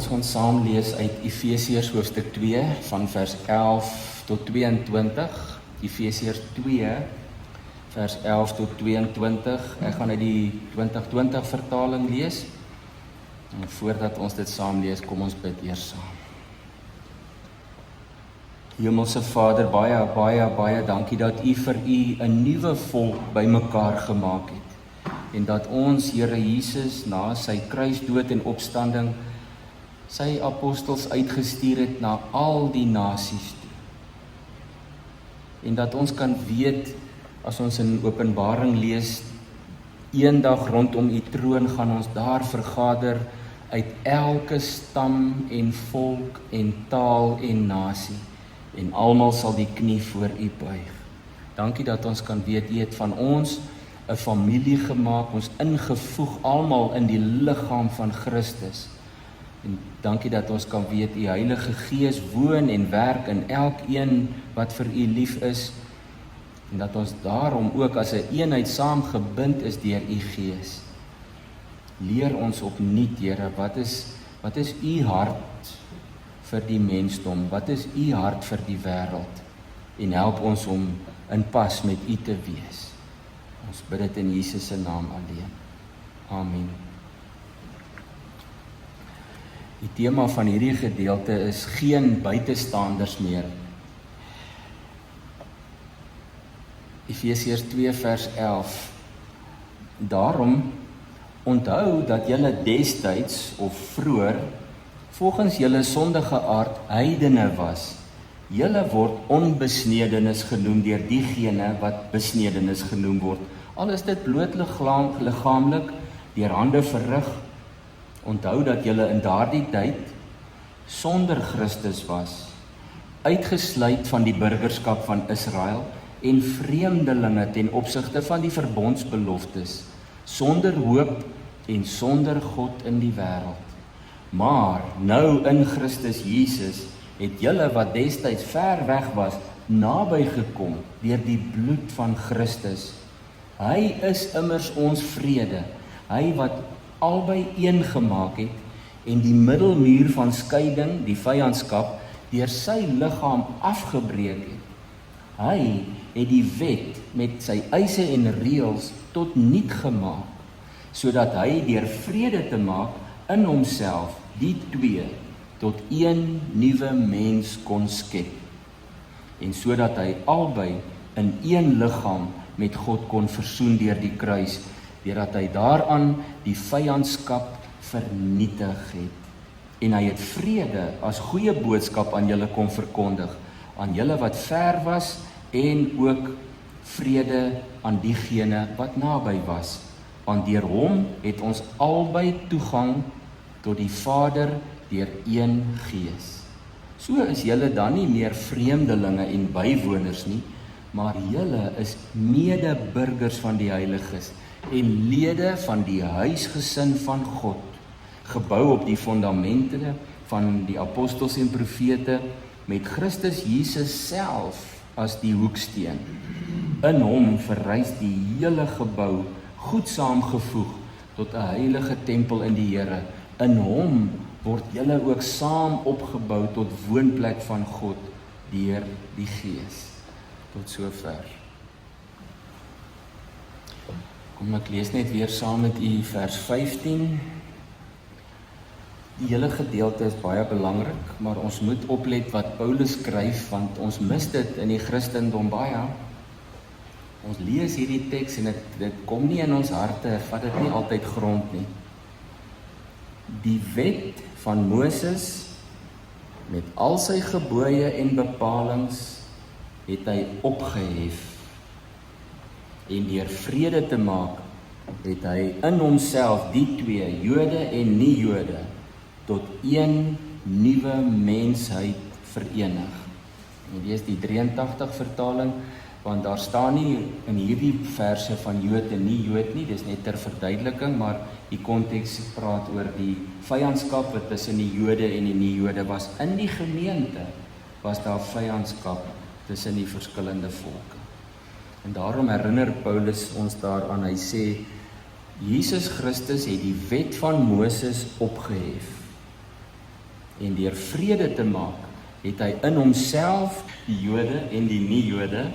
Ons gaan saam lees uit Efesiërs hoofstuk 2 van vers 11 tot 22. Efesiërs 2 vers 11 tot 22. Ek gaan uit die 2020 vertaling lees. En voordat ons dit saam lees, kom ons bid eers saam. Hemelse Vader, baie dankie dat U vir U 'n nuwe volk bymekaar gemaak het. En dat ons, Here Jesus, na sy kruisdood en opstanding, sy apostels uitgestuur het na al die nasies toe. En dat ons kan weet, as ons in Openbaring lees, eendag rondom U troon gaan ons daar vergader uit elke stam en volk en taal en nasie. En almal sal die knie voor U buig. Dankie dat ons kan weet, U het van ons 'n familie gemaak, ons ingevoeg almal in die liggaam van Christus. En dankie dat ons kan weet, U Heilige Gees woon en werk in elkeen wat vir U lief is. En dat ons daarom ook as 'n eenheid saamgebind is deur U Gees. Leer ons opnuut, Here, wat is U hart vir die mensdom? Wat is U hart vir die wêreld? En help ons om in pas met U te wees. Ons bid dit in Jesus se naam alleen. Amen. Die tema van hierdie gedeelte is geen buitestanders meer. Efesiërs 2 vers 11. Daarom onthou dat julle destyds of vroeër volgens julle sondige aard heidene was. Julle word onbesnedenis genoem deur diegene wat besnedenis genoem word. Al is dit bloot liggaamlik deur hande verrig. Onthou dat julle in daardie tyd sonder Christus was, uitgesluit van die burgerskap van Israel en vreemdelinge ten opsigte van die verbondsbeloftes, sonder hoop en sonder God in die wêreld. Maar nou in Christus Jesus het julle wat destyds ver weg was, naby gekom deur die bloed van Christus. Hy is immers ons vrede, hy wat albei een gemaak het en die middelmuur van skeiding, die vyandskap, deur sy liggaam afgebreek het. Hy het die wet met sy eise en reëls tot niet gemaak, sodat hy deur vrede te maak in homself die twee tot een nuwe mens kon skep. En sodat hy albei in een liggaam met God kon versoen deur die kruis, deurdat hy daaraan die vyandskap vernietig het. En hy het vrede as goeie boodskap aan julle kon verkondig, aan julle wat ver was en ook vrede aan diegene wat naby was. Want deur hom het ons albei toegang tot die Vader deur een Gees. So is julle dan nie meer vreemdelinge en bywoners nie, maar julle is medeburgers van die heiliges en lede van die huisgesin van God, gebou op die fondamente van die apostels en profete, met Christus Jesus self as die hoeksteen. In hom verrys die hele gebou goed saamgevoeg tot 'n heilige tempel in die Here. In hom word julle ook saam opgebou tot woonplek van God deur die Gees. Tot sover. Kom ek lees net weer saam met u vers 15. Die hele gedeelte is baie belangrik, maar ons moet oplet wat Paulus skryf, want ons mis dit in die Christendom baie. Ons lees hierdie teks en dit kom nie in ons harte, vat dit nie altyd grond nie. Die wet van Moses met al sy gebooie en bepalings het hy opgehef. En deur vrede te maak, het hy in homself die twee, Jode en nie Jode, tot een nuwe mensheid verenig. En dit is die 83 vertaling, want daar staan nie in hierdie verse van Jood en nie Jood nie, dis net ter verduideliking, maar die konteks praat oor die vyandskap wat tussen die Jode en die nie Jode was. In die gemeente was daar vyandskap tussen die verskillende volke. En daarom herinner Paulus ons daaraan, hy sê, Jesus Christus het die wet van Moses opgehef. En deur vrede te maak, het hy in homself die Jode en die nie-Jode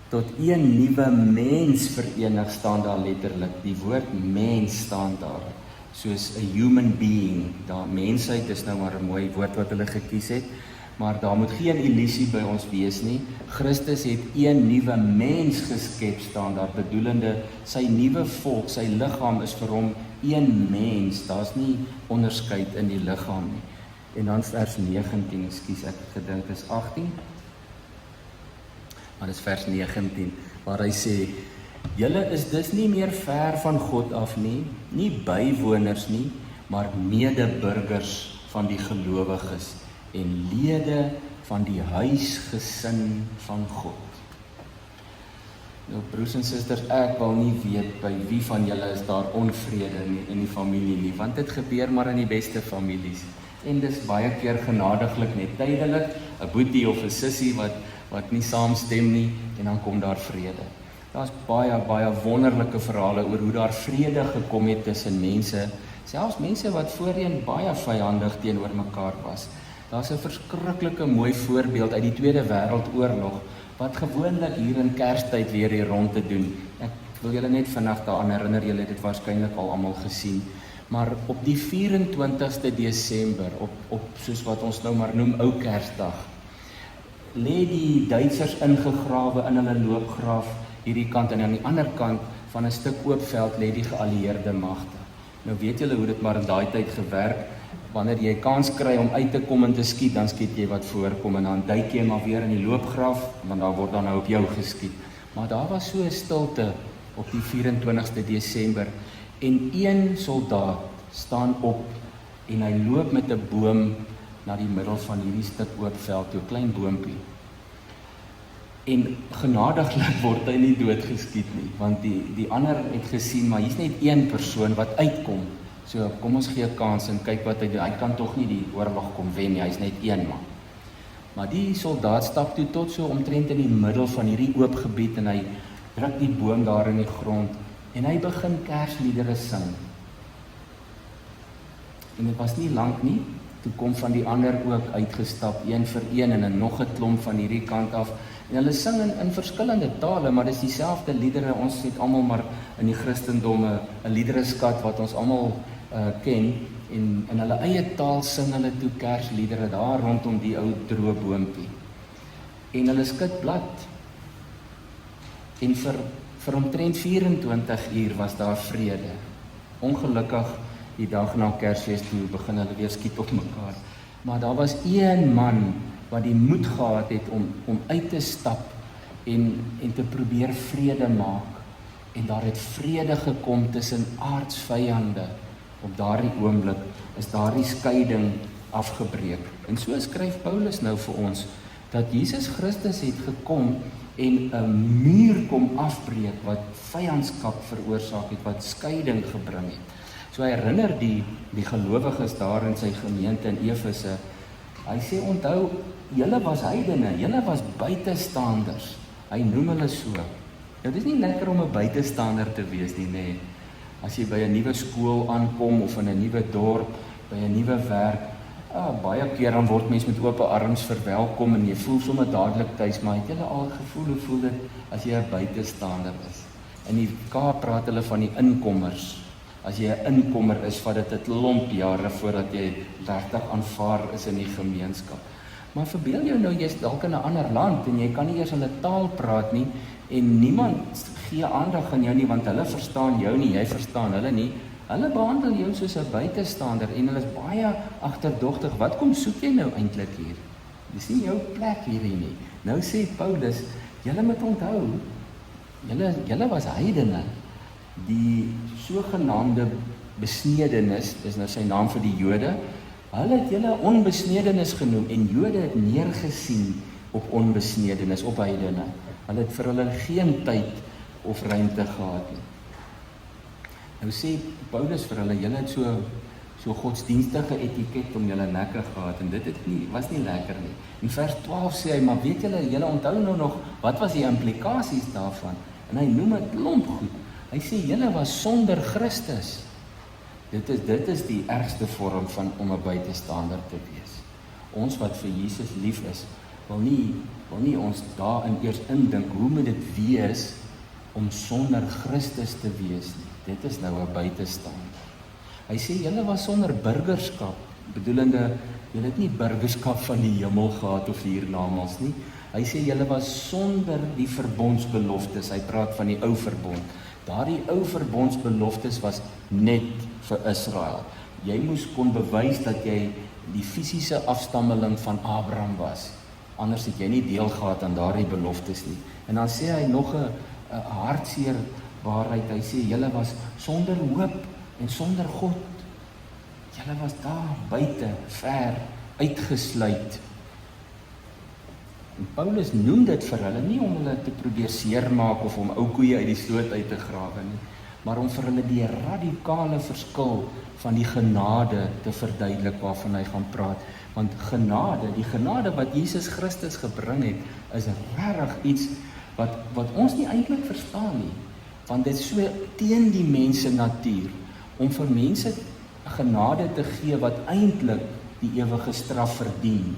tot een nuwe mens verenig, staan daar letterlik. Die woord mens staan daar, soos 'n human being. Daar mensheid is nou maar 'n mooi woord wat hulle gekies het, maar daar moet geen illusie by ons wees nie. Christus het een nuwe mens geskep, staan daar, bedoelende sy nuwe volk, sy liggaam is vir hom een mens. Daar's nie onderskeid in die liggaam nie. En dan vers 19, ekskuus, ek het gedink is 18. Maar dis vers 19, waar hy sê, julle is dus nie meer ver van God af nie, nie bywoners nie, maar medeburgers van die gelowiges en lede van die huisgesin van God. Nou broers en susters, ek wil nie weet by wie van julle is daar onvrede in die familie nie, want dit gebeur maar in die beste families. En dis baie keer genadiglik net tydelik, 'n boetie of 'n sussie wat nie saamstem nie, en dan kom daar vrede. Daar's baie wonderlike verhale oor hoe daar vrede gekom het tussen mense, selfs mense wat voorheen baie vyandig teenoor mekaar was. Daar's 'n verskriklike mooi voorbeeld uit die Tweede Wêreldoorlog, wat gewoonlik hier in Kerstyd weer hier rond te doen. Ek wil julle net vinnig daaraan herinner, julle het dit waarskynlik al almal gesien. Maar op die 24ste Desember, op soos wat ons nou maar noem, ou Kersdag, lê die Duitsers ingegrawe in hulle loopgraaf hierdie kant, en aan die ander kant van 'n stuk oop veld lê die geallieerde magte. Nou weet julle hoe dit maar in daai tyd gewerk, wanneer jy kans kry om uit te kom en te skiet, dan skiet jy wat voorkom, en dan duik jy maar weer in die loopgraaf, want daar word dan nou op jou geskiet. Maar daar was so 'n stilte op die 24ste Desember, en een soldaat staan op, en hy loop met 'n boom na die middel van hierdie stuk oop veld, 'n klein boompie. En genadiglik word hy nie doodgeskiet nie, want die ander het gesien, maar hier's net een persoon wat uitkom. So kom ons gee 'n kans en kyk wat hy doen. Hy kan tog nie die oorlog kom wen nie, hy's net een man. Maar die soldaat stap toe tot so omtrent in die middel van hierdie oop gebied, en hy druk die boom daar in die grond, en hy begin Kersliedere sing. En dit was nie lank nie, toe kom van die ander ook uitgestap, een vir een, en nog 'n klomp van hierdie kant af. En hulle sing in verskillende tale, maar dis dieselfde liedere. Ons het almal maar in die Christendom 'n liedereskat wat ons almal ken, en in hulle eie taal sing hulle toe Kersliedere daar rondom die ou droë boompie. En hulle skud blad. En vir omtrent 24 uur was daar vrede. Ongelukkig die dag na Kersfees toe begin hulle weer skiet op mekaar. Maar daar was een man wat die moed gehad het om uit te stap en te probeer vrede maak. En daar het vrede gekom tussen aardsvyande. Op daardie oomblik is daardie skeiding afgebreek. En so skryf Paulus nou vir ons, dat Jesus Christus het gekom en 'n muur kom afbreek wat vyandskap veroorsaak het, wat skeiding gebring het. So hy herinner die gelowiges daar in sy gemeente in Efese. Hy sê, onthou, julle was heidene, julle was buitestanders. Hy noem hulle so. Nou, dit is nie lekker om 'n buitestander te wees nie, nee. As jy by 'n nuwe skool aankom of in 'n nuwe dorp, by 'n nuwe werk, baie keer dan word mens met oop arms verwelkom en jy voel sommer dadelik tuis, maar het julle al gevoel, hoe voel dit as jy 'n buitestander is? In die Kaap praat hulle van die inkommers. As jy 'n inkommer is, vat dit 'n klomp jare voordat jy regtig aanvaar is in die gemeenskap. Maar verbeel jou nou, jy's dalk in 'n ander land en jy kan nie eers hulle taal praat nie, en niemand gee aandag aan jou nie, want hulle verstaan jou nie, jy verstaan hulle nie. Hulle behandel jou soos 'n buitestander en hulle is baie agterdogtig. Wat kom soek jy nou eintlik hier? Dis nie jou plek hierdie nie. Nou sê Paulus, julle moet onthou, julle was heidene. Die sogenaamde besnedenis, dis nou sy naam vir die Jode, hulle het julle onbesnedenis genoem, en Jode het neergesien op onbesnedenis, op heidene. Hulle het vir hulle geen tyd of ruimte gehad nie. Nou sê Paulus vir hulle, julle het so godsdienstige etiket om julle nekke gehad, en dit was nie lekker nie. In vers 12 sê hy, maar weet julle onthou nou nog, wat was die implikasies daarvan? En hy noem 'n klomp goed. Hy sê, julle was sonder Christus. Dit is die ergste vorm van om 'n buitestander te wees. Ons wat vir Jesus lief is, wil nie ons daarin eers indink, hoe moet dit wees om sonder Christus te wees nie. Dit is nou 'n buitestander. Hy sê, julle was sonder burgerskap, bedoelende, julle het nie burgerskap van die hemel gehad of hiernamaals nie. Hy sê, julle was sonder die verbondsbeloftes, hy praat van die ou verbond. Daardie ou verbondsbeloftes was net vir Israel. Jy kon bewys dat jy die fisiese afstammeling van Abraham was. Anders het jy nie deel gehad aan daardie beloftes nie. En dan sê hy nog 'n hartseer waarheid. Hy sê, julle was sonder hoop en sonder God. Julle was daar buite, ver, uitgesluit. En Paulus noem dit vir hulle nie om hulle te probeer seermaak of om ou koeie uit die sloot uit te grawe nie, maar om vir hulle die radikale verskil van die genade te verduidelik waarvan hy gaan praat. Want genade, die genade wat Jesus Christus gebring het, is regtig iets wat ons nie eintlik verstaan nie. Want dit is so teen die mense natuur om vir mense genade te gee wat eintlik die ewige straf verdien.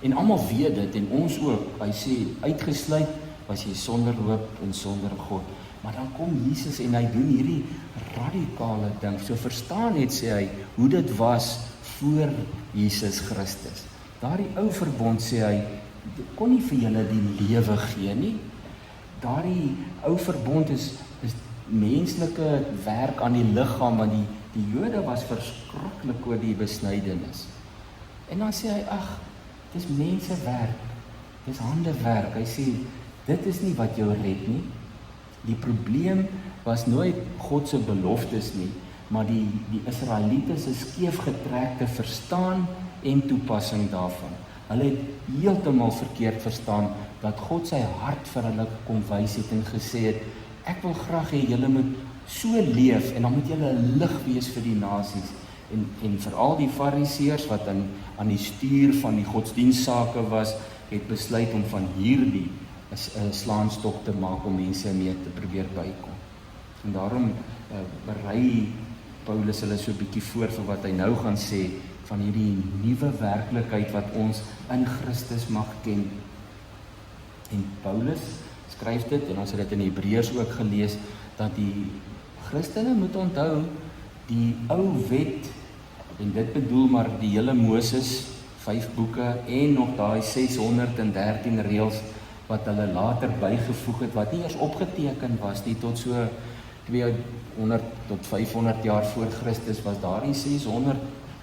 En almal weet dit en ons ook. Hy sê uitgesluit was jy sonder hoop en sonder God. Maar dan kom Jesus en hy doen hierdie radikale ding. So verstaan het, sê hy, hoe dit was voor Jesus Christus. Daardie ou verbond, sê hy, kon nie vir julle die lewe gee nie. Daardie ou verbond is menslike werk aan die liggaam, want die Jode was verskriklik oor die besnydenis. En dan sê hy, ag, dis mensewerk, dis handewerk. Hy sê, dit is nie wat jou red nie. Die probleem was nooit God se beloftes nie, maar die Israeliete se skeefgetrekte verstaan en toepassing daarvan. Hulle het heeltemal verkeerd verstaan dat God sy hart vir hulle kom wys het en gesê het, ek wil graag hê julle moet so leef en dan moet julle 'n lig wees vir die nasies. En veral die fariseërs wat aan die stuur van die godsdienstsake was, het besluit om van hierdie 'n slaanstok te maak om mense mee te probeer bykom. En daarom berei Paulus hulle so 'n bietjie voor vir wat hy nou gaan sê van hierdie nuwe werklikheid wat ons in Christus mag ken. En Paulus skryf dit, en ons het dit in Hebreërs ook gelees, dat die Christene moet onthou, die ou wet, en dit bedoel maar die hele Moses, 5 boeke, en nog daai 613 reëls, wat hulle later bygevoeg het, wat nie eers opgeteken was nie, tot so 200 tot 500 jaar voor Christus, was daardie 600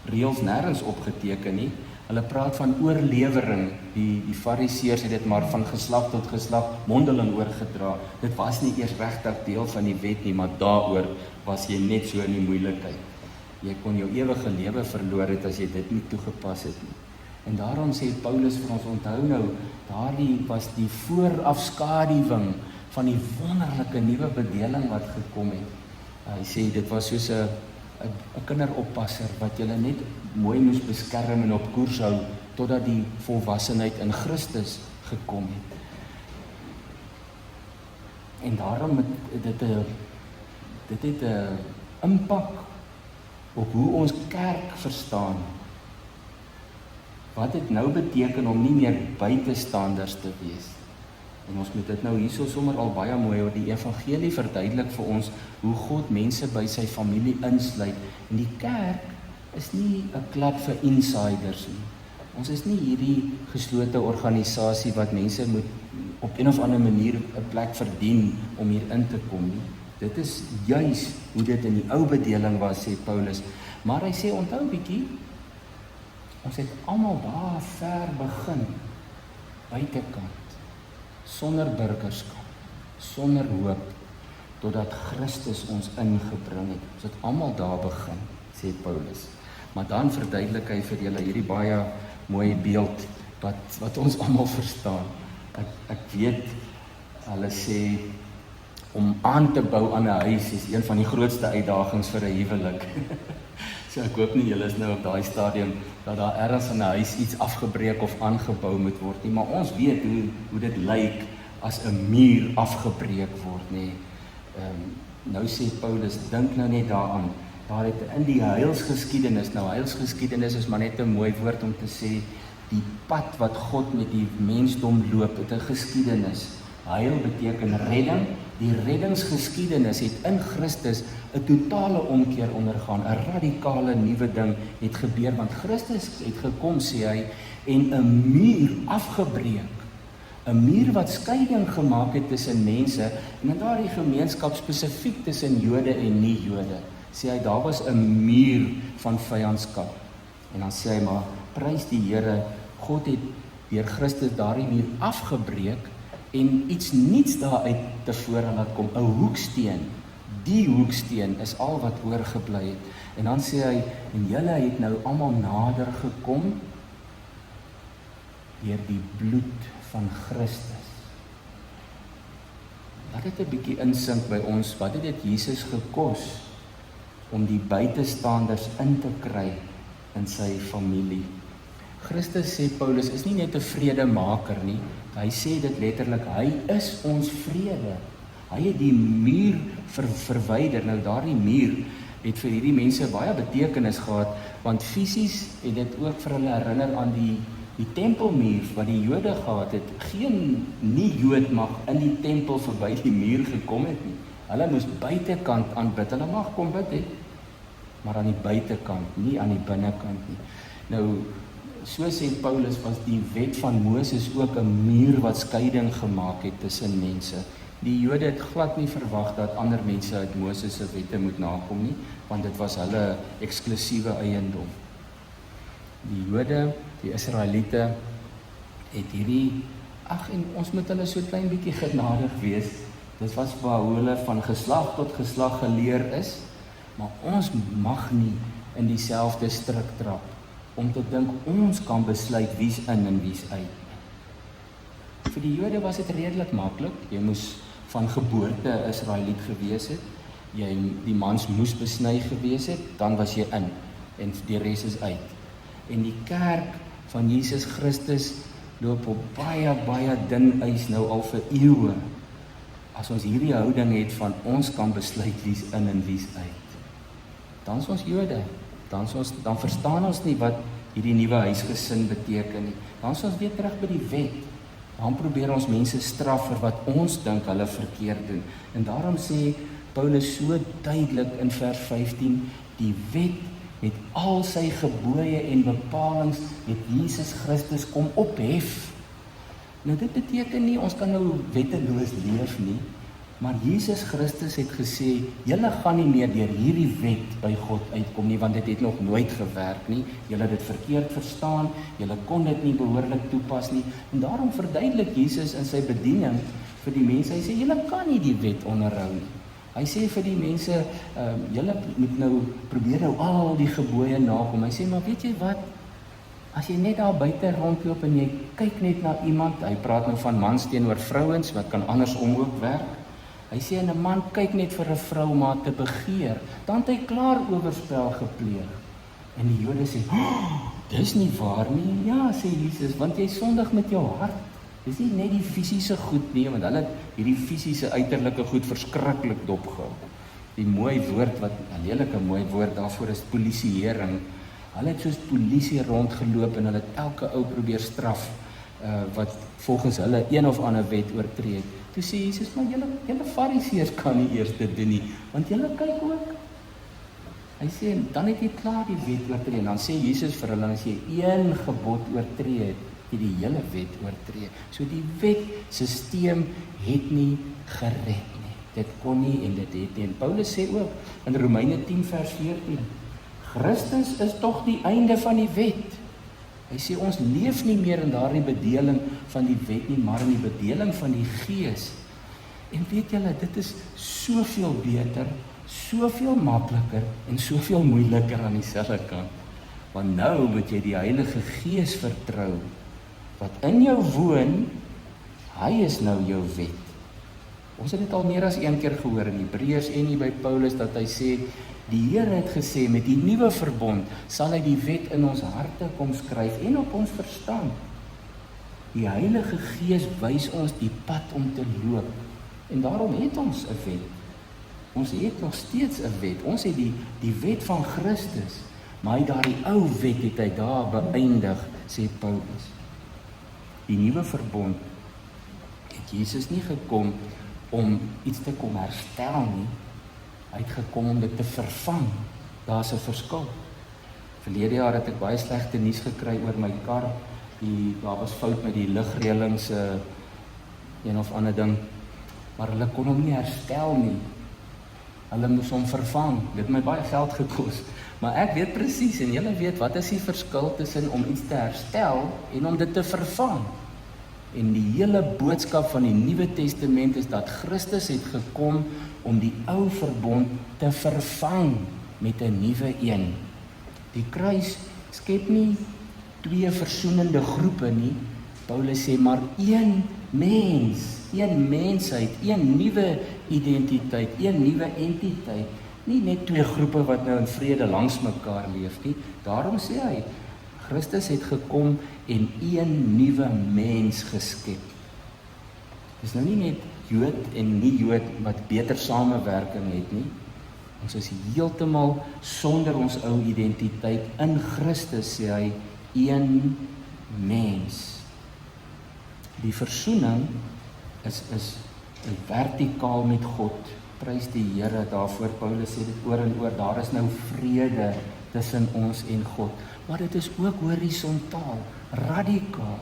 reëls nêrens opgeteken nie. Hulle praat van oorlewering, die fariseërs het dit maar van geslag tot geslag mondeling oorgedra. Dit was nie eers regtig deel van die wet nie, maar daaroor was jy net so in die moeilikheid. Jy kon jou ewige lewe verloor het as jy dit nie toegepas het nie. En daarom sê Paulus vir ons, onthou nou, daardie was die voorafskaduwing van die wonderlike nuwe bedeling wat gekom het. Hy sê dit was soos 'n kinderoppasser wat julle net mooi moes beskerm en op koers hou totdat die volwassenheid in Christus gekom het. En daarom het dit 'n impak op hoe ons kerk verstaan. Wat dit nou beteken om nie meer buitestanders te wees. En ons moet dit nou hierso sommer al baie mooi oor die evangelie verduidelik vir ons hoe God mense by sy familie insluit. En die kerk is nie 'n klub vir insiders nie. Ons is nie hierdie geslote organisasie wat mense moet op een of ander manier 'n plek verdien om hier in te kom nie. Dit is juis hoe dit in die ou bedeling was, sê Paulus. Maar hy sê, onthou bietjie, ons het almal daar ver begin, buitekant, sonder burgerskap, sonder hoop, totdat Christus ons ingebring het. Ons het almal daar begin, sê Paulus. Maar dan verduidelik hy vir julle hierdie baie mooi beeld, wat ons almal verstaan. Ek weet, hulle sê, om aan te bou aan 'n huis is een van die grootste uitdagings vir 'n huwelik. So ek hoop nie julle is nou op daai stadium dat daar ergens in 'n huis iets afgebreek of aangebou moet word nie, maar ons weet hoe dit lyk as 'n muur afgebreek word, nê. Nou sê Paulus, dink nou net daaraan, daar het in die heilsgeskiedenis, nou heilsgeskiedenis is maar net 'n mooi woord om te sê, die pad wat God met die mensdom loop, het 'n geskiedenis. Heil beteken redding. Die reddingsgeskiedenis het in Christus 'n totale omkeer ondergaan, 'n radikale nuwe ding het gebeur, want Christus het gekom, sê hy, en 'n muur afgebreek. 'n Muur wat skeiding gemaak het tussen mense, en in daardie gemeenskap spesifiek tussen Jode en nie-Jode. Sê hy, daar was 'n muur van vyandskap. En dan sê hy, maar prys die Here, God het deur Christus daardie muur afgebreek en iets niets daaruit tevore laat kom, 'n hoeksteen. Die hoeksteen is al wat oorgebly het. En dan sê hy, en julle het nou almal nader gekom deur die bloed van Christus. Laat dit 'n bietjie insink by ons, wat het dit Jesus gekos om die buitestanders in te kry in sy familie? Christus, sê Paulus, is nie net 'n vredemaker nie, hy sê dit letterlik, hy is ons vrede. Hy het die muur verwyder. Nou daardie muur het vir hierdie mense baie betekenis gehad, want fisies het dit ook vir hulle herinner aan die tempelmuur wat die Jode gehad het. Geen nie-Jood mag in die tempel verby die muur gekom het nie. Hulle moes buitekant aanbid. Hulle mag kom bid het, maar aan die buitekant, nie aan die binnekant nie. Nou, so sê Paulus, was die wet van Moses ook 'n muur wat skeiding gemaak het tussen mense. Die Jode het glad nie verwag dat ander mense uit Moses se wette moet nakom nie, want dit was hulle eksklusiewe eiendom. Die Jode, die Israeliete, het hierdie, en ons moet hulle so klein bietjie genadig wees. Dit was waar hoe hulle van geslag tot geslag geleer is, maar ons mag nie in dieselfde strik trap om te dink ons kan besluit wie's in en wie's uit. Vir die Jode was dit redelik maklik. Jy moes van geboorte Israeliet gewees het. Die mans moes besny gewees het, dan was jy in en die res is uit. En die kerk van Jesus Christus loop op baie dun ys nou al vir eeue. As ons hierdie houding het van ons kan besluit wie's in en wie's uit, dan is ons Jode. Dan verstaan ons nie wat hierdie nuwe huisgesin beteken nie. Dan is ons weer terug by die wet. Dan probeer ons mense straf vir wat ons dink hulle verkeerd doen. En daarom sê Paulus so duidelik in vers 15, die wet met al sy gebooie en bepalings het Jesus Christus kom ophef. Nou dit beteken nie, ons kan nou wetteloos leef nie, maar Jesus Christus het gesê, julle gaan nie meer deur hierdie wet by God uitkom nie, want dit het nog nooit gewerk nie, julle het dit verkeerd verstaan, julle kon dit nie behoorlik toepas nie, en daarom verduidelik Jesus in sy bediening vir die mense, hy sê, julle kan nie die wet onderhou nie. Hy sê vir die mense, julle moet nou probeer al die gebooie nakom. Hy sê, maar weet jy wat, as jy net daar buite rondloop en jy kyk net na iemand, hy praat nou van mans teenoor vrouens, wat kan andersom ook werk. Hy sê, en 'n man kyk net vir 'n vrou om haar te begeer, dan het hy klaar oorspel gepleeg. En die Jode sê, dis nie waar nie. Ja, sê Jesus, want jy sondig met jou hart. Dis nie net die fisiese goed nie, want hulle het hierdie fisiese uiterlike goed verskriklik dopgehou. Die mooi woord, 'n lelike mooi woord daarvoor is polisieering. Hulle het soos polisie rondgeloop en hulle het elke ou probeer straf, wat volgens hulle een of ander wet oortree het. Toe sê Jesus, maar julle fariseërs kan nie eers dit doen nie, want julle kyk ook. Hy sê, dan het jy klaar die wet oortree, en dan sê Jesus vir hulle, as jy een gebod oortree het, jy die hele wet oortree. So die wetsysteem het nie gered nie. Dit kon nie en dit het nie. En Paulus sê ook in Romeine 10 vers 14, Christus is tog die einde van die wet. Hy sê ons leef nie meer in daardie bedeling van die wet nie, maar in die bedeling van die Gees. En weet julle, dit is soveel beter, soveel makliker en soveel moeiliker aan dieselfde kant. Want nou moet jy die Heilige Gees vertrou, wat in jou woon, hy is nou jou wet. Ons het dit al meer as een keer gehoor in Hebreërs en hier by Paulus, dat hy sê, die Here het gesê, met die nuwe verbond, sal hy die wet in ons harte kom skryf en op ons verstand. Die Heilige Gees wys ons die pad om te loop, en daarom het ons 'n wet. Ons het nog steeds 'n wet. Ons het die wet van Christus, maar daardie ou wet het hy daar beëindig, sê Paulus. Die nuwe verbond het Jesus nie gekom om iets te kom herstel nie. Hy het gekom om dit te vervang. Daar's 'n verskil. Verlede jaar het ek baie slegte nuus gekry oor my kar. Daar was fout met die ligreëling se een of ander ding, maar hulle kon hom nie herstel nie. Hulle moes hom vervang. Dit het my baie geld gekos. Maar ek weet presies, en julle weet, wat is die verskil tussen om iets te herstel en om dit te vervang? En die hele boodskap van die Nuwe Testament is dat Christus het gekom om die ou verbond te vervang met 'n nuwe een. Die kruis skep nie twee versoenende groepe nie. Paulus sê maar een mens, een mensheid, een nuwe identiteit, een nuwe entiteit. Nie net twee groepe wat nou in vrede langs mekaar leef nie. Daarom sê hy, Christus het gekom en een nuwe mens geskep. Dis nou nie net Jood en nie Jood wat beter samewerking het nie. Ons is heeltemal sonder ons ou identiteit. In Christus sê hy, een mens. Die versoening is vertikaal met God. Prys die Here daarvoor. Paulus sê dit oor en oor. Daar is nou vrede tussen ons en God. Maar dit is ook horisontaal, radikaal.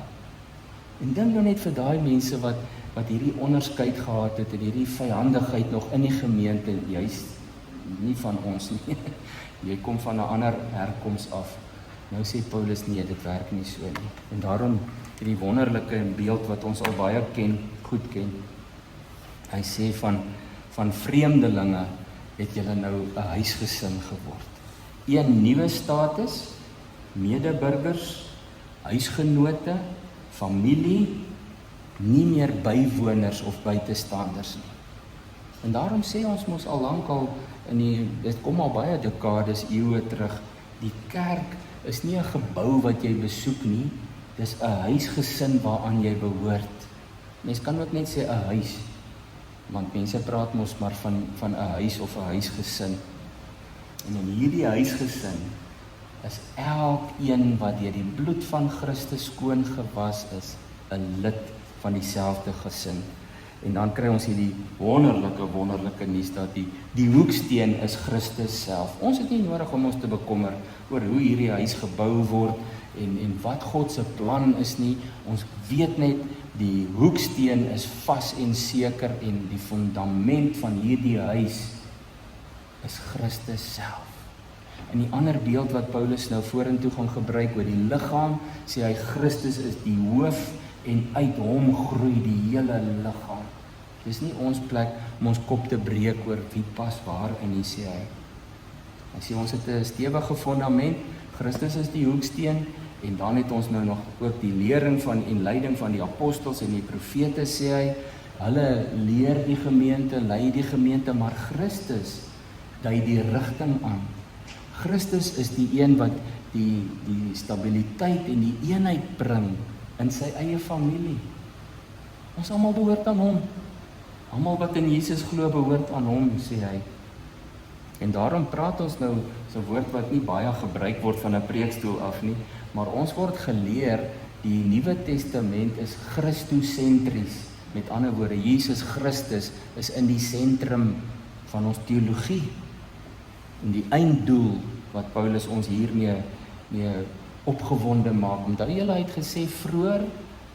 En dink nou net vir daai mense wat hierdie onderskeid gehad het en hierdie vyandigheid nog in die gemeente, jy's nie van ons nie. Jy kom van 'n ander herkoms af. Nou sê Paulus, nee, dit werk nie so nie. En daarom hierdie wonderlike beeld wat ons al baie goed ken. Hy sê van vreemdelinge het julle nou 'n huisgesin geword. Een nuwe status, medeburgers, huisgenote, familie, nie meer bywoners of buitestanders nie. En daarom sê ons mos al lankal dit kom al baie dekades, eeue terug, die kerk is nie 'n gebou wat jy besoek nie, dis 'n huisgesin waaraan jy behoort. Mens kan ook net sê 'n huis, want mense praat mos maar van 'n huis of 'n huisgesin. En in hierdie huisgesin is elkeen wat deur die bloed van Christus skoon gewas is, 'n lid van dieselfde gesin. En dan kry ons hierdie wonderlike nuus dat die hoeksteen is Christus self. Ons het nie nodig om ons te bekommer oor hoe hierdie huis gebou word en wat God se plan is nie. Ons weet net die hoeksteen is vas en seker en die fundament van hierdie huis is Christus self. En die ander beeld wat Paulus nou vorentoe gaan gebruik oor die liggaam, sê hy Christus is die hoof en uit hom groei die hele liggaam. Dis nie ons plek om ons kop te breek oor wie pas waar in nie, sê hy. Hy sê ons het 'n stewige fundament, Christus is die hoeksteen, en dan het ons nou nog ook die lering van en leiding van die apostels en die profete, sê hy. Hulle leer die gemeente, lei die gemeente, maar Christus dui die rigting aan. Christus is die een wat die stabiliteit en die eenheid bring in sy eie familie. Ons almal behoort aan hom. Almal wat in Jesus glo behoort aan hom, sê hy. En daarom praat ons nou so 'n woord wat nie baie gebruik word van 'n preekstoel af nie, maar ons word geleer die Nuwe Testament is Christosentries. Met ander woorde, Jesus Christus is in die sentrum van ons teologie. En die einddoel wat Paulus ons hiermee opgewonde maak. Onthou julle het gesê vroeër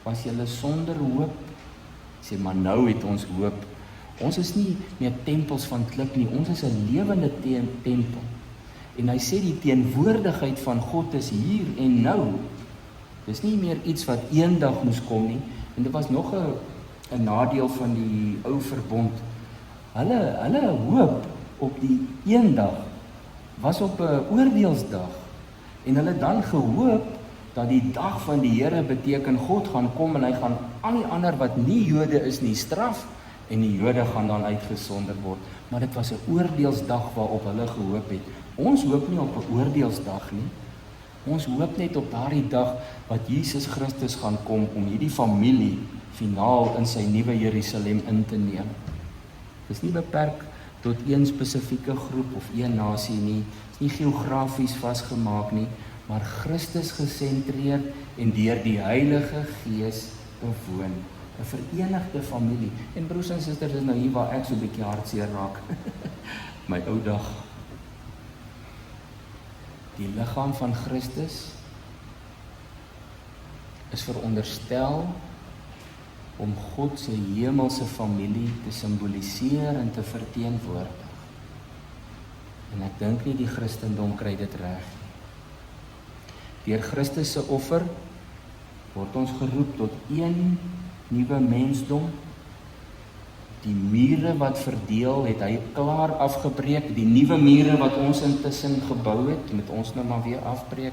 was julle sonder hoop. Sê maar nou het ons hoop. Ons is nie meer tempels van klip nie, ons is 'n lewende tempel. En hy sê die teenwoordigheid van God is hier en nou. Dis nie meer iets wat eendag moes kom nie. En dit was nog 'n nadeel van die ou verbond. Hulle hoop op die eendag was op 'n oordeelsdag. En hulle dan gehoop dat die dag van die Here beteken God gaan kom en hy gaan al die ander wat nie Jode is nie straf en die Jode gaan dan uitgesonder word. Maar dit was 'n oordeelsdag waarop hulle gehoop het. Ons hoop nie op 'n oordeelsdag nie. Ons hoop net op daardie dag wat Jesus Christus gaan kom om hierdie familie finaal in sy nuwe Jerusalem in te neem. Dis nie beperk tot een spesifieke groep of een nasie nie. Is nie geografies vasgemaak nie, maar Christus gesentreerd en deur die Heilige Gees bewoon. 'n Verenigde familie. En broers en susters, is nou hier waar ek so 'n bietjie hartseer raak. My ou dag. Die liggaam van Christus is veronderstel om God se hemelse familie te simboliseer en te verteenwoordig. En ek dink nie die Christendom kry dit reg nie. Deur Christus se offer word ons geroep tot een nuwe mensdom. Die mure wat verdeel het hy klaar afgebreek. Die nuwe mure wat ons intussen gebou het, moet ons nou maar weer afbreek.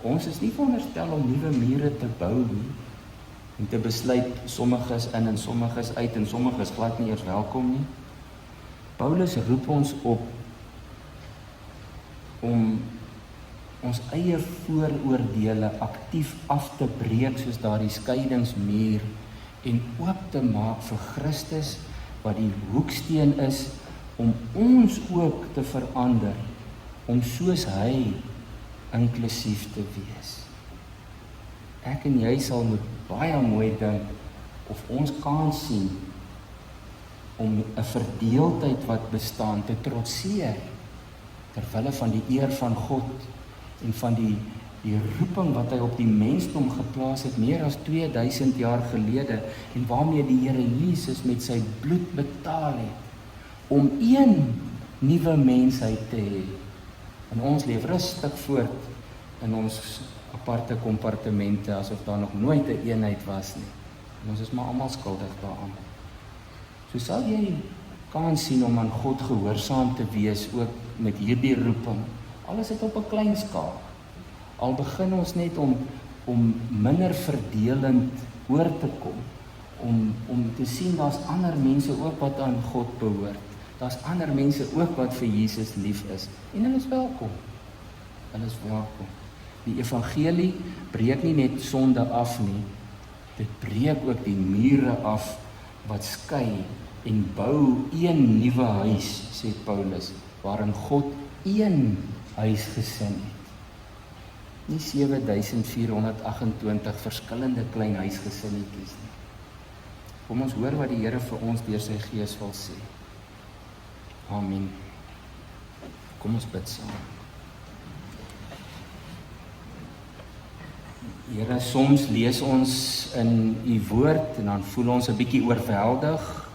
Ons is nie veronderstel om nuwe mure te bou nie, en te besluit, sommiges in en sommiges uit, en sommiges glad nie eers welkom nie. Paulus roep ons op om ons eie vooroordeele aktief af te breek, soos daardie skeidingsmuur, en oop te maak vir Christus, wat die hoeksteen is, om ons ook te verander, om soos hy inklusief te wees. Ek en jy sal moet baie mooi dink, of ons kan sien, om 'n verdeeldheid wat bestaan te trotseer, terwille van die eer van God, en van die roeping wat hy op die mensdom geplaas het, meer as 2000 jaar gelede, en waarmee die Here Jesus met sy bloed betaal het, om een nuwe mensheid te hê. En ons leef rustig voort in ons aparte kompartemente, asof daar nog nooit 'n eenheid was nie. En ons is maar almal skuldig daaraan. So sal jy kan sien om aan God gehoorsaam te wees, ook met hierdie roeping. Alles het op 'n klein skaal. Al begin ons net om minder verdelend oor te kom, om te sien daar's ander mense ook wat aan God behoort. Daar's ander mense ook wat vir Jesus lief is, en hulle is welkom. Hulle is welkom. Die evangelie breek nie net sonde af nie, dit breek ook die mure af wat skei en bou een nuwe huis, sê Paulus, waarin God een huisgesin het. Nie 7428 verskillende klein huisgesinnetjies nie. Kom ons hoor wat die Here vir ons deur sy Gees wil sê. Amen. Kom ons bid saam. Here, soms lees ons in u woord en dan voel ons 'n bietjie oorweldig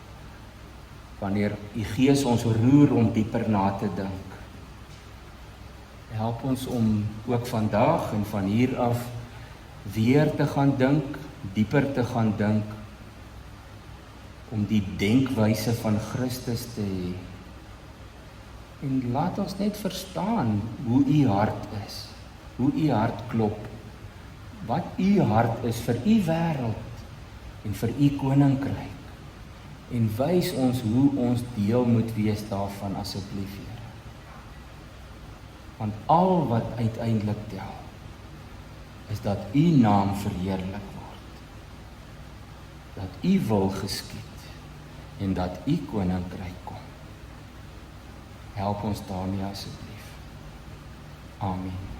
wanneer u Gees ons roer om dieper na te dink. Help ons om ook vandag en van hier af weer te gaan dink, dieper te gaan dink, om die denkwyse van Christus te hê. En laat ons net verstaan hoe u hart is, hoe u hart klop, wat u hart is vir u wêreld en vir u koninkryk. En wys ons hoe ons deel moet wees daarvan, asseblief, Here. Want al wat uiteindelik tel, is dat u naam verheerlik word, dat u wil geskied en dat u koninkryk kom. Help ons daarmee asseblief. Amen.